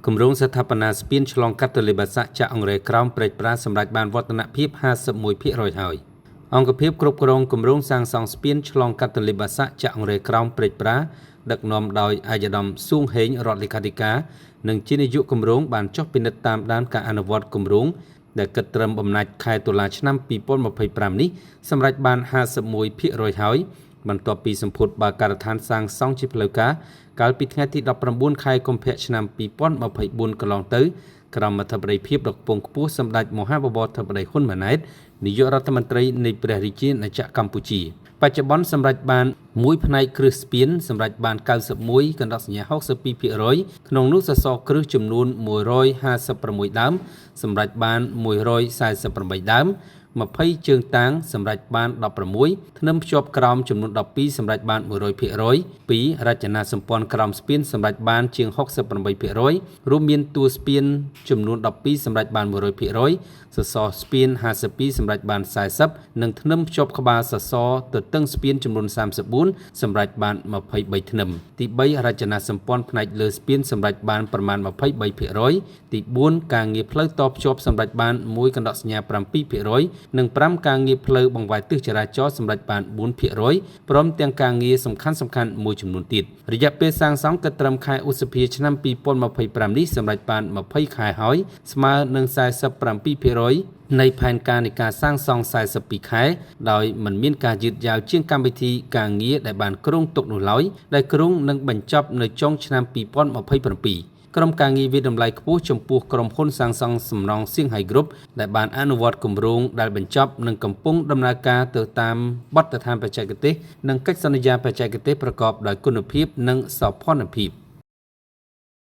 គម្រោងស្ថាបនាស្ពានឆ្លងកាត់ទន្លេបាសាក់ចាក់អង្រែក្រោមព្រែកប្រាសម្រាប់បានវឌ្ឍនភាព 51% ហើយអង្គភាពគ្រប់គ្រងគម្រោងសាងសង់ស្ពានឆ្លងកាត់ទន្លេបាសាក់ចាក់អង្រែក្រោមព្រែកប្រាដឹកនាំដោយឯកឧត្តមសួងហេងរដ្ឋលេខាធិការនិងជានាយកគម្រោងបានចុះពិនិត្យតាមដានការអនុវត្តគម្រោងដែលគិតត្រឹមបំណាច់ខែតុលាឆ្នាំ 2025 នេះសម្រាប់បាន 51% ហើយបន្ទាប់ពីសម្ពុតបើការដ្ឋានសាងសង់ជាផ្លូវការកាលពីថ្ងៃទី 19 ខែកុម្ភៈឆ្នាំ 2024 កន្លងទៅក្រមអធិបតីភាពដ៏ខ្ពង់ខ្ពស់សម្ដេចមហាបវរធិបតីហ៊ុនម៉ាណែតនាយករដ្ឋមន្ត្រីនៃព្រះរាជាណាចក្រកម្ពុជាបច្ចុប្បន្នសម្រាប់បានមួយផ្នែកគ្រឹះស្ពានសម្រាប់បាន 91 កណ្ដោះសញ្ញា 62% ក្នុងនោះសសរគ្រឹះចំនួន 156 ដើមសម្រាប់បាន 148 ដើម20ជើងតាំងសម្រាប់បាន16ធ្នឹមភ្ជាប់ក្រោមចំនួន12សម្រាប់បាន 100% 2រចនាសម្ព័ន្ធក្រោមស្ពានសម្រាប់បានជាង 68% រួមមានតួស្ពានចំនួន12សម្រាប់បាន 100% សសរស្ពាន52សម្រាប់បាន40និងធ្នឹមភ្ជាប់ក្បាលសសរទទឹងស្ពានចំនួន34សម្រាប់បាន23ធ្នឹមទី3រចនាសម្ព័ន្ធផ្នែកលើស្ពានសម្រាប់បានប្រមាណ 23% ទី4ការងារផ្លូវតភ្ជាប់សម្រាប់បាន1កណ្ដោះសញ្ញា 7% និង5ការងារផ្លូវបង្វែរទិសចរាចរណ៍សម្រាប់បាន 4% ព្រមទាំងការងារសំខាន់ៗមួយចំនួនទៀតរយៈពេលសាងសង់គិតត្រឹមខែឧសភាឆ្នាំ 2025 នេះសម្រាប់បាន20ខែហើយស្មើនឹង 47% នៃផែនការនៃការសាងសង់42ខែដោយមិនមានការយឺតយ៉ាវជាងកម្មវិធីការងារដែលបានគ្រោងទុកនោះឡើយដែលគ្រោងនឹងបញ្ចប់នៅចុងឆ្នាំ 2027ក្រុមការងារវិតម្លៃខ្ពស់ចំពោះក្រុមហ៊ុនសាងសង់សំណង់សៀងហៃគ្រុបដែលបានអនុវត្តគម្រោងដែលបញ្ចប់និងកំពុងដំណើរការទៅតាមបទដ្ឋានបច្ចេកទេសនិងកិច្ចសន្យាបច្ចេកទេសប្រកបដោយគុណភាពនិងសោភ័ណភាព